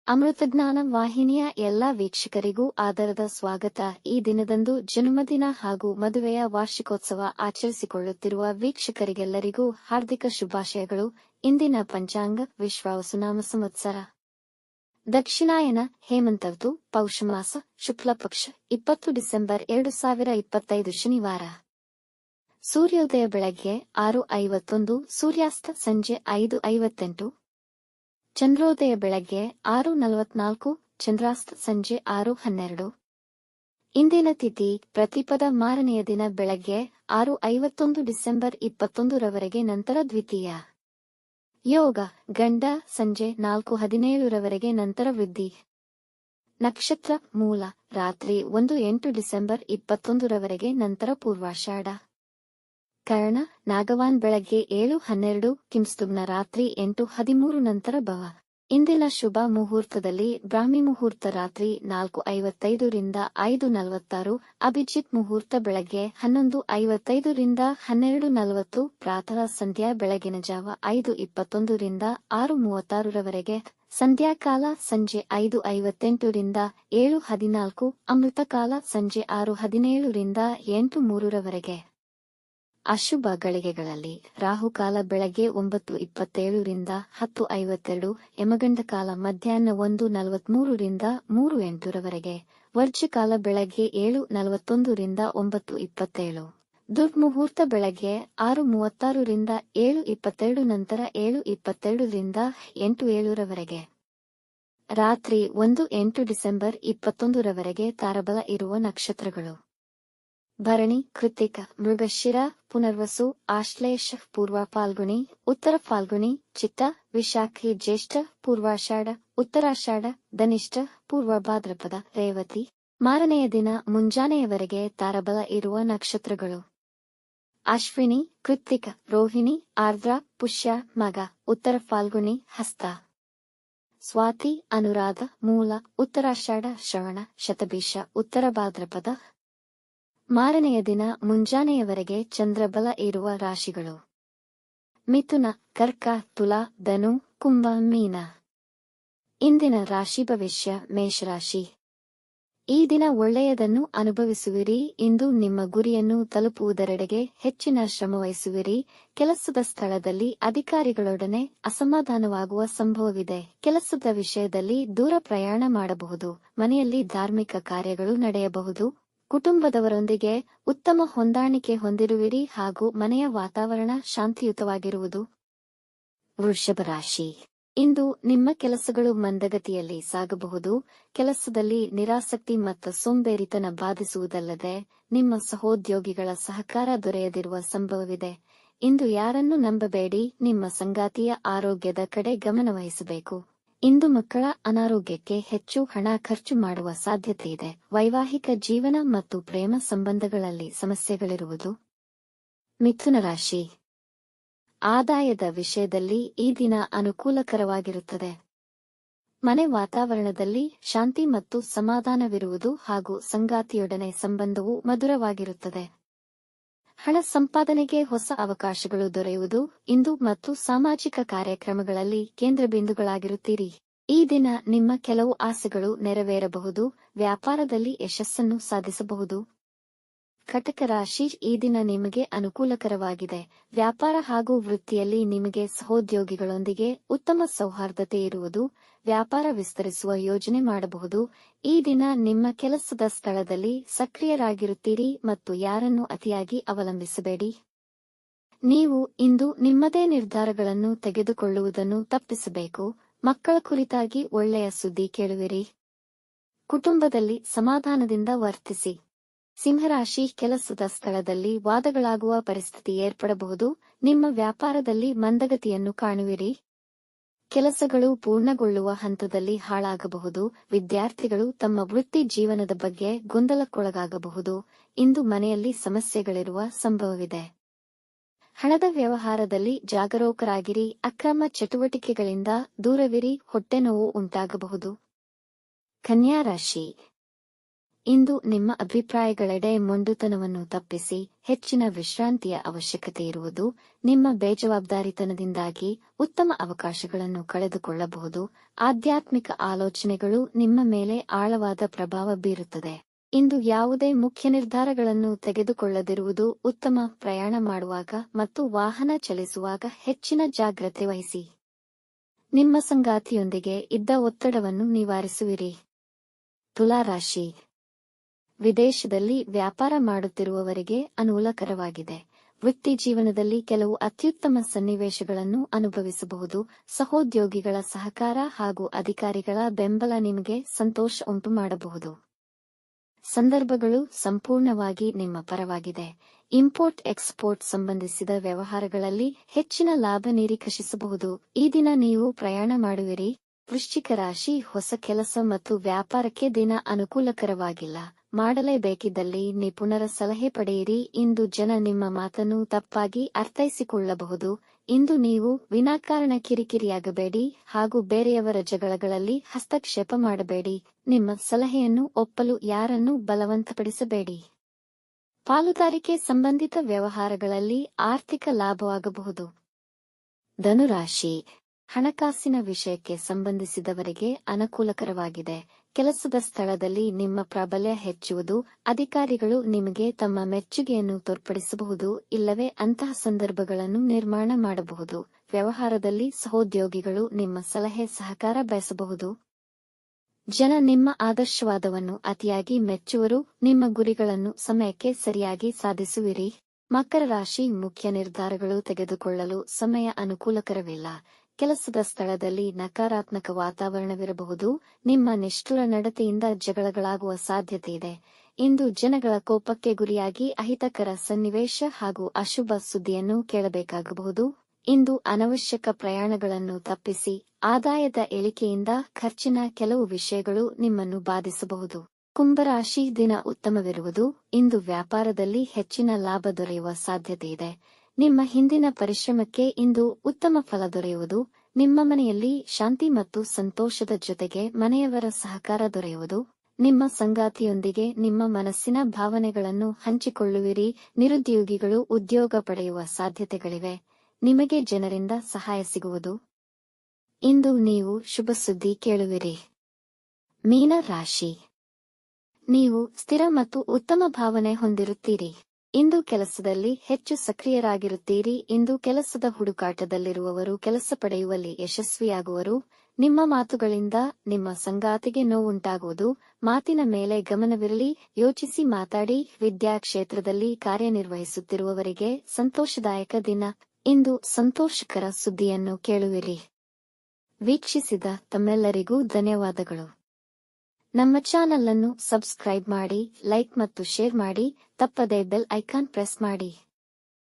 ಅಮೃತಜ್ಞಾನ ವಾಹಿನಿಯ ಎಲ್ಲಾ ವೀಕ್ಷಕರಿಗೂ ಆದರದ ಸ್ವಾಗತ. ಈ ದಿನದಂದು ಜನ್ಮದಿನ ಹಾಗೂ ಮದುವೆಯ ವಾರ್ಷಿಕೋತ್ಸವ ಆಚರಿಸಿಕೊಳ್ಳುತ್ತಿರುವ ವೀಕ್ಷಕರಿಗೆಲ್ಲರಿಗೂ ಹಾರ್ದಿಕ ಶುಭಾಶಯಗಳು. ಇಂದಿನ ಪಂಚಾಂಗ ವಿಶ್ವಾವಸುನಾಮ ಸಂವತ್ಸರ ದಕ್ಷಿಣಾಯನ ಹೇಮಂತ ಋತು ಪೌಷಮಾಸ ಶುಕ್ಲಪಕ್ಷ 20 ಡಿಸೆಂಬರ್ 2025 ಶನಿವಾರ. ಸೂರ್ಯೋದಯ ಬೆಳಗ್ಗೆ 6:51, ಸೂರ್ಯಾಸ್ತ ಸಂಜೆ 5:58. ಚಂದ್ರೋದಯ ಬೆಳಗ್ಗೆ 6:44, ಚಂದ್ರಾಸ್ತ ಸಂಜೆ 6:12. ಇಂದಿನ ತಿಥಿ ಪ್ರತಿಪದ. ಮಾರನೆಯ ದಿನ ಬೆಳಗ್ಗೆ 6:51 ಡಿಸೆಂಬರ್ 21 ರವರೆಗೆ, ನಂತರ ದ್ವಿತೀಯ. ಯೋಗ ಗಂಡ ಸಂಜೆ 4:17 ರವರೆಗೆ, ನಂತರ ವೃದ್ಧಿ. ನಕ್ಷತ್ರ ಮೂಲ ರಾತ್ರಿ 1:08 ಡಿಸೆಂಬರ್ 21 ರವರೆಗೆ, ನಂತರ ಪೂರ್ವಾಷಾಢ. ಕರ್ಣ ನಾಗವಾನ್ ಬೆಳಗ್ಗೆ 7:12, ಕಿಂಸ್ತುಗ್ನ ರಾತ್ರಿ 8:13, ನಂತರ ಭವ. ಇಂದಿನ ಶುಭ ಮುಹೂರ್ತದಲ್ಲಿ ಬ್ರಾಹ್ಮಿ ಮುಹೂರ್ತ ರಾತ್ರಿ 4:55 ರಿಂದ 5:46, ಅಭಿಜಿತ್ ಮುಹೂರ್ತ ಬೆಳಗ್ಗೆ 11:55 ರಿಂದ 12:40, ಪ್ರಾತಃ ಸಂಧ್ಯಾ ಬೆಳಗಿನ ಜಾವ 5:21 ರಿಂದ 6:36 ರವರೆಗೆ, ಸಂಧ್ಯಾಕಾಲ ಸಂಜೆ 5:58 ರಿಂದ 7:14, ಅಮೃತಕಾಲ ಸಂಜೆ 6:17 ರಿಂದ 8:03 ರವರೆಗೆ. ಅಶುಭ ಗಳಿಗೆಗಳಲ್ಲಿ ರಾಹುಕಾಲ ಬೆಳಗ್ಗೆ 9:27 ರಿಂದ 10:52, ಯಮಗಂಡಕಾಲ ಮಧ್ಯಾಹ್ನ 1:43 ರಿಂದ 3:08 ರವರೆಗೆ, ವರ್ಜ್ಯಕಾಲ ಬೆಳಗ್ಗೆ 7:41 ರಿಂದ 9:27. ದುರ್ಮುಹೂರ್ತ ಬೆಳಗ್ಗೆ 6:36 ರಿಂದ 7:22, ನಂತರ 7:22 ರಿಂದ 8:07 ರವರೆಗೆ. ರಾತ್ರಿ 1:08 ಡಿಸೆಂಬರ್ 21 ರವರೆಗೆ ತಾರಬಲ ಇರುವ ನಕ್ಷತ್ರಗಳು: ಭರಣಿ, ಕೃತ್ತಿಕ, ಮೃಗಶಿರ, ಪುನರ್ವಸು, ಆಶ್ಲೇಷ, ಪೂರ್ವ ಫಾಲ್ಗುಣಿ, ಉತ್ತರ ಫಾಲ್ಗುಣಿ, ಚಿತ್ತ, ವಿಶಾಖಿ, ಜ್ಯೇಷ್ಠ, ಪೂರ್ವಾಷಾಢ, ಉತ್ತರಾಷಾಢ, ಧನಿಷ್ಠ, ಪೂರ್ವ ಭಾದ್ರಪದ, ರೇವತಿ. ಮಾರನೆಯ ದಿನ ಮುಂಜಾನೆಯವರೆಗೆ ತಾರಬಲ ಇರುವ ನಕ್ಷತ್ರಗಳು: ಅಶ್ವಿನಿ, ಕೃತ್ತಿಕ, ರೋಹಿಣಿ, ಆರ್ದ್ರ, ಪುಷ್ಯ, ಮಗ, ಉತ್ತರ ಫಾಲ್ಗುಣಿ, ಹಸ್ತ. ಸ್ವಾತಿ, ಅನುರಾಧ, ಮೂಲ, ಉತ್ತರಾಷಾಢ, ಶ್ರವಣ, ಶತಭಿಷ, ಉತ್ತರ ಭಾದ್ರಪದ. ಮಾರನೆಯ ದಿನ ಮುಂಜಾನೆಯವರೆಗೆ ಚಂದ್ರಬಲ ಇರುವ ರಾಶಿಗಳು: ಮಿಥುನ, ಕರ್ಕ, ತುಲಾ, ಧನು, ಕುಂಭ, ಮೀನ. ಇಂದಿನ ರಾಶಿ ಭವಿಷ್ಯ. ಮೇಷರಾಶಿ: ಈ ದಿನ ಒಳ್ಳೆಯದನ್ನು ಅನುಭವಿಸುವಿರಿ. ಇಂದು ನಿಮ್ಮ ಗುರಿಯನ್ನು ತಲುಪುವುದರೆಡೆಗೆ ಹೆಚ್ಚಿನ ಶ್ರಮವಹಿಸುವಿರಿ. ಕೆಲಸದ ಸ್ಥಳದಲ್ಲಿ ಅಧಿಕಾರಿಗಳೊಡನೆ ಅಸಮಾಧಾನವಾಗುವ ಸಂಭವವಿದೆ. ಕೆಲಸದ ವಿಷಯದಲ್ಲಿ ದೂರ ಪ್ರಯಾಣ ಮಾಡಬಹುದು. ಮನೆಯಲ್ಲಿ ಧಾರ್ಮಿಕ ಕಾರ್ಯಗಳು ನಡೆಯಬಹುದು. ಕುಟುಂಬದವರೊಂದಿಗೆ ಉತ್ತಮ ಹೊಂದಾಣಿಕೆ ಹೊಂದಿರುವಿರಿ ಹಾಗೂ ಮನೆಯ ವಾತಾವರಣ ಶಾಂತಿಯುತವಾಗಿರುವುದು. ವೃಷಭ ರಾಶಿ: ಇಂದು ನಿಮ್ಮ ಕೆಲಸಗಳು ಮಂದಗತಿಯಲ್ಲಿ ಸಾಗಬಹುದು. ಕೆಲಸದಲ್ಲಿ ನಿರಾಸಕ್ತಿ ಮತ್ತು ಸೋಂಬೇರಿತನ ಬಾಧಿಸುವುದಲ್ಲದೆ ನಿಮ್ಮ ಸಹೋದ್ಯೋಗಿಗಳ ಸಹಕಾರ ದೊರೆಯದಿರುವ ಸಂಭವವಿದೆ. ಇಂದು ಯಾರನ್ನೂ ನಂಬಬೇಡಿ. ನಿಮ್ಮ ಸಂಗಾತಿಯ ಆರೋಗ್ಯದ ಕಡೆ ಗಮನವಹಿಸಬೇಕು. ಇಂದು ಮಕ್ಕಳ ಅನಾರೋಗ್ಯಕ್ಕೆ ಹೆಚ್ಚು ಹಣ ಖರ್ಚು ಮಾಡುವ ಸಾಧ್ಯತೆಯಿದೆ. ವೈವಾಹಿಕ ಜೀವನ ಮತ್ತು ಪ್ರೇಮ ಸಂಬಂಧಗಳಲ್ಲಿ ಸಮಸ್ಯೆಗಳಿರುವುದು. ಮಿಥುನ ರಾಶಿ: ಆದಾಯದ ವಿಷಯದಲ್ಲಿ ಈ ದಿನ ಅನುಕೂಲಕರವಾಗಿರುತ್ತದೆ. ಮನೆ ವಾತಾವರಣದಲ್ಲಿ ಶಾಂತಿ ಮತ್ತು ಸಮಾಧಾನವಿರುವುದು ಹಾಗೂ ಸಂಗಾತಿಯೊಡನೆ ಸಂಬಂಧವು ಮಧುರವಾಗಿರುತ್ತದೆ. ಹಣ ಸಂಪಾದನೆಗೆ ಹೊಸ ಅವಕಾಶಗಳು ದೊರೆಯುವುದು. ಇಂದು ಮತ್ತು ಸಾಮಾಜಿಕ ಕಾರ್ಯಕ್ರಮಗಳಲ್ಲಿ ಕೇಂದ್ರಬಿಂದುಗಳಾಗಿರುತ್ತೀರಿ. ಈ ದಿನ ನಿಮ್ಮ ಕೆಲವು ಆಸೆಗಳು ನೆರವೇರಬಹುದು. ವ್ಯಾಪಾರದಲ್ಲಿ ಯಶಸ್ಸನ್ನು ಸಾಧಿಸಬಹುದು. ಕಟಕ ರಾಶಿ: ಈ ದಿನ ನಿಮಗೆ ಅನುಕೂಲಕರವಾಗಿದೆ. ವ್ಯಾಪಾರ ಹಾಗೂ ವೃತ್ತಿಯಲ್ಲಿ ನಿಮಗೆ ಸಹೋದ್ಯೋಗಿಗಳೊಂದಿಗೆ ಉತ್ತಮ ಸೌಹಾರ್ದತೆ ಇರುವುದು. ವ್ಯಾಪಾರ ವಿಸ್ತರಿಸುವ ಯೋಜನೆ ಮಾಡಬಹುದು. ಈ ದಿನ ನಿಮ್ಮ ಕೆಲಸದ ಸ್ಥಳದಲ್ಲಿ ಸಕ್ರಿಯರಾಗಿರುತ್ತೀರಿ ಮತ್ತು ಯಾರನ್ನೂ ಅತಿಯಾಗಿ ಅವಲಂಬಿಸಬೇಡಿ. ನೀವು ಇಂದು ನಿಮ್ಮದೇ ನಿರ್ಧಾರಗಳನ್ನು ತೆಗೆದುಕೊಳ್ಳುವುದನ್ನು ತಪ್ಪಿಸಬೇಕು. ಮಕ್ಕಳ ಕುರಿತಾಗಿ ಒಳ್ಳೆಯ ಸುದ್ದಿ ಕೇಳುವಿರಿ. ಕುಟುಂಬದಲ್ಲಿ ಸಮಾಧಾನದಿಂದ ವರ್ತಿಸಿ. ಸಿಂಹರಾಶಿ: ಕೆಲಸದ ಸ್ಥಳದಲ್ಲಿ ವಾದಗಳಾಗುವ ಪರಿಸ್ಥಿತಿ ಏರ್ಪಡಬಹುದು. ನಿಮ್ಮ ವ್ಯಾಪಾರದಲ್ಲಿ ಮಂದಗತಿಯನ್ನು ಕಾಣುವಿರಿ. ಕೆಲಸಗಳು ಪೂರ್ಣಗೊಳ್ಳುವ ಹಂತದಲ್ಲಿ ಹಾಳಾಗಬಹುದು. ವಿದ್ಯಾರ್ಥಿಗಳು ತಮ್ಮ ವೃತ್ತಿ ಜೀವನದ ಬಗ್ಗೆ ಗೊಂದಲಕ್ಕೊಳಗಾಗಬಹುದು. ಇಂದು ಮನೆಯಲ್ಲಿ ಸಮಸ್ಯೆಗಳಿರುವ ಸಂಭವವಿದೆ. ಹಣದ ವ್ಯವಹಾರದಲ್ಲಿ ಜಾಗರೂಕರಾಗಿರಿ. ಅಕ್ರಮ ಚಟುವಟಿಕೆಗಳಿಂದ ದೂರವಿರಿ. ಹೊಟ್ಟೆನೋವು ಉಂಟಾಗಬಹುದು. ಕನ್ಯಾ ರಾಶಿ: ಇಂದು ನಿಮ್ಮ ಅಭಿಪ್ರಾಯಗಳೆಡೆ ಮೊಂಡುತನವನ್ನು ತಪ್ಪಿಸಿ ಹೆಚ್ಚಿನ ವಿಶ್ರಾಂತಿಯ ಅವಶ್ಯಕತೆ ಇರುವುದು. ನಿಮ್ಮ ಬೇಜವಾಬ್ದಾರಿತನದಿಂದಾಗಿ ಉತ್ತಮ ಅವಕಾಶಗಳನ್ನು ಕಳೆದುಕೊಳ್ಳಬಹುದು. ಆಧ್ಯಾತ್ಮಿಕ ಆಲೋಚನೆಗಳು ನಿಮ್ಮ ಮೇಲೆ ಆಳವಾದ ಪ್ರಭಾವ ಬೀರುತ್ತದೆ. ಇಂದು ಯಾವುದೇ ಮುಖ್ಯ ನಿರ್ಧಾರಗಳನ್ನು ತೆಗೆದುಕೊಳ್ಳದಿರುವುದು ಉತ್ತಮ. ಪ್ರಯಾಣ ಮಾಡುವಾಗ ಮತ್ತು ವಾಹನ ಚಲಿಸುವಾಗ ಹೆಚ್ಚಿನ ಜಾಗ್ರತೆ ವಹಿಸಿ. ನಿಮ್ಮ ಸಂಗಾತಿಯೊಂದಿಗೆ ಇದ್ದ ಒತ್ತಡವನ್ನು ನಿವಾರಿಸುವಿರಿ. ತುಲಾ ರಾಶಿ. ವಿದೇಶದಲ್ಲಿ ವ್ಯಾಪಾರ ಮಾಡುತ್ತಿರುವವರಿಗೆ ಅನುಕೂಲಕರವಾಗಿದೆ. ವೃತ್ತಿ ಜೀವನದಲ್ಲಿ ಕೆಲವು ಅತ್ಯುತ್ತಮ ಸನ್ನಿವೇಶಗಳನ್ನು ಅನುಭವಿಸಬಹುದು. ಸಹೋದ್ಯೋಗಿಗಳ ಸಹಕಾರ ಹಾಗೂ ಅಧಿಕಾರಿಗಳ ಬೆಂಬಲ ನಿಮಗೆ ಸಂತೋಷ ಉಂಟು ಮಾಡಬಹುದು. ಸಂದರ್ಭಗಳು ಸಂಪೂರ್ಣವಾಗಿ ನಿಮ್ಮ ಪರವಾಗಿದೆ. ಇಂಪೋರ್ಟ್ ಎಕ್ಸ್ಪೋರ್ಟ್ ಸಂಬಂಧಿಸಿದ ವ್ಯವಹಾರಗಳಲ್ಲಿ ಹೆಚ್ಚಿನ ಲಾಭ ನಿರೀಕ್ಷಿಸಬಹುದು. ಈ ದಿನ ನೀವು ಪ್ರಯಾಣ ಮಾಡುವಿರಿ. ವೃಶ್ಚಿಕ ರಾಶಿ. ಹೊಸ ಕೆಲಸ ಮತ್ತು ವ್ಯಾಪಾರಕ್ಕೆ ದಿನ ಅನುಕೂಲಕರವಾಗಿಲ್ಲ. ಮಾಡಲೇಬೇಕಿದ್ದಲ್ಲಿ ನಿಪುಣರ ಸಲಹೆ ಪಡೆಯಿರಿ. ಇಂದು ಜನ ನಿಮ್ಮ ಮಾತನ್ನು ತಪ್ಪಾಗಿ ಅರ್ಥೈಸಿಕೊಳ್ಳಬಹುದು. ಇಂದು ನೀವು ವಿನಾಕಾರಣ ಕಿರಿಕಿರಿಯಾಗಬೇಡಿ ಹಾಗೂ ಬೇರೆಯವರ ಜಗಳಗಳಲ್ಲಿ ಹಸ್ತಕ್ಷೇಪ ಮಾಡಬೇಡಿ. ನಿಮ್ಮ ಸಲಹೆಯನ್ನು ಒಪ್ಪಲು ಯಾರನ್ನೂ ಬಲವಂತಪಡಿಸಬೇಡಿ. ಪಾಲುದಾರಿಕೆ ಸಂಬಂಧಿತ ವ್ಯವಹಾರಗಳಲ್ಲಿ ಆರ್ಥಿಕ ಲಾಭವಾಗಬಹುದು. ಧನುರಾಶಿ. ಹಣಕಾಸಿನ ವಿಷಯಕ್ಕೆ ಸಂಬಂಧಿಸಿದವರಿಗೆ ಅನುಕೂಲಕರವಾಗಿದೆ. ಕೆಲಸದ ಸ್ಥಳದಲ್ಲಿ ನಿಮ್ಮ ಪ್ರಾಬಲ್ಯ ಹೆಚ್ಚುವುದು. ಅಧಿಕಾರಿಗಳು ನಿಮಗೆ ತಮ್ಮ ಮೆಚ್ಚುಗೆಯನ್ನು ತೋರ್ಪಡಿಸಬಹುದು, ಇಲ್ಲವೇ ಅಂತಹ ಸಂದರ್ಭಗಳನ್ನು ನಿರ್ಮಾಣ ಮಾಡಬಹುದು. ವ್ಯವಹಾರದಲ್ಲಿ ಸಹೋದ್ಯೋಗಿಗಳು ನಿಮ್ಮ ಸಲಹೆ ಸಹಕಾರ ಬಯಸಬಹುದು. ಜನ ನಿಮ್ಮ ಆದರ್ಶವಾದವನ್ನು ಅತಿಯಾಗಿ ಮೆಚ್ಚುವರು. ನಿಮ್ಮ ಗುರಿಗಳನ್ನು ಸಮಯಕ್ಕೆ ಸರಿಯಾಗಿ ಸಾಧಿಸುವಿರಿ. ಮಕರ ರಾಶಿ. ಮುಖ್ಯ ನಿರ್ಧಾರಗಳು ತೆಗೆದುಕೊಳ್ಳಲು ಸಮಯ ಅನುಕೂಲಕರವಿಲ್ಲ. ಕೆಲಸದ ಸ್ಥಳದಲ್ಲಿ ನಕಾರಾತ್ಮಕ ವಾತಾವರಣವಿರಬಹುದು. ನಿಮ್ಮ ನಿಷ್ಠುರ ನಡತೆಯಿಂದ ಜಗಳಗಳಾಗುವ ಸಾಧ್ಯತೆಯಿದೆ. ಇಂದು ಜನಗಳ ಕೋಪಕ್ಕೆ ಗುರಿಯಾಗಿ ಅಹಿತಕರ ಸನ್ನಿವೇಶ ಹಾಗೂ ಅಶುಭ ಸುದ್ದಿಯನ್ನು ಕೇಳಬೇಕಾಗಬಹುದು. ಇಂದು ಅನವಶ್ಯಕ ಪ್ರಯಾಣಗಳನ್ನು ತಪ್ಪಿಸಿ. ಆದಾಯದ ಇಳಿಕೆಯಿಂದ ಖರ್ಚಿನ ಕೆಲವು ವಿಷಯಗಳು ನಿಮ್ಮನ್ನು ಬಾಧಿಸಬಹುದು. ಕುಂಭರಾಶಿ. ದಿನ ಉತ್ತಮವಿರುವುದು. ಇಂದು ವ್ಯಾಪಾರದಲ್ಲಿ ಹೆಚ್ಚಿನ ಲಾಭ ದೊರೆಯುವ ಸಾಧ್ಯತೆಯಿದೆ. ನಿಮ್ಮ ಹಿಂದಿನ ಪರಿಶ್ರಮಕ್ಕೆ ಇಂದು ಉತ್ತಮ ಫಲ ದೊರೆಯುವುದು. ನಿಮ್ಮ ಮನೆಯಲ್ಲಿ ಶಾಂತಿ ಮತ್ತು ಸಂತೋಷದ ಜೊತೆಗೆ ಮನೆಯವರ ಸಹಕಾರ ದೊರೆಯುವುದು. ನಿಮ್ಮ ಸಂಗಾತಿಯೊಂದಿಗೆ ನಿಮ್ಮ ಮನಸ್ಸಿನ ಭಾವನೆಗಳನ್ನು ಹಂಚಿಕೊಳ್ಳುವಿರಿ. ನಿರುದ್ಯೋಗಿಗಳು ಉದ್ಯೋಗ ಪಡೆಯುವ ಸಾಧ್ಯತೆಗಳಿವೆ. ನಿಮಗೆ ಜನರಿಂದ ಸಹಾಯ ಸಿಗುವುದು. ಇಂದು ನೀವು ಶುಭ ಸುದ್ದಿ ಕೇಳುವಿರಿ. ಮೀನ ರಾಶಿ. ನೀವು ಸ್ಥಿರ ಮತ್ತು ಉತ್ತಮ ಭಾವನೆ ಹೊಂದಿರುತ್ತೀರಿ. ಇಂದು ಕೆಲಸದಲ್ಲಿ ಹೆಚ್ಚು ಸಕ್ರಿಯರಾಗಿರುತ್ತೀರಿ. ಇಂದು ಕೆಲಸದ ಹುಡುಕಾಟದಲ್ಲಿರುವವರು ಕೆಲಸ ಪಡೆಯುವಲ್ಲಿ ಯಶಸ್ವಿಯಾಗುವರು. ನಿಮ್ಮ ಮಾತುಗಳಿಂದ ನಿಮ್ಮ ಸಂಗಾತಿಗೆ ನೋವುಂಟಾಗುವುದು. ಮಾತಿನ ಮೇಲೆ ಗಮನವಿರಲಿ. ಯೋಚಿಸಿ ಮಾತಾಡಿ. ವಿದ್ಯಾ ಕ್ಷೇತ್ರದಲ್ಲಿ ಕಾರ್ಯನಿರ್ವಹಿಸುತ್ತಿರುವವರಿಗೆ ಸಂತೋಷದಾಯಕ ದಿನ. ಇಂದು ಸಂತೋಷಕರ ಸುದ್ದಿಯನ್ನು ಕೇಳುವಿರಿ. ವೀಕ್ಷಿಸಿದ ತಮ್ಮೆಲ್ಲರಿಗೂ ಧನ್ಯವಾದಗಳು. ನಮ್ಮ ಚಾನಲ್ ಅನ್ನು ಸಬ್ಸ್ಕ್ರೈಬ್ ಮಾಡಿ, ಲೈಕ್ ಮತ್ತು ಶೇರ್ ಮಾಡಿ. ತಪ್ಪದೇ ಬೆಲ್ ಐಕಾನ್ ಪ್ರೆಸ್ ಮಾಡಿ.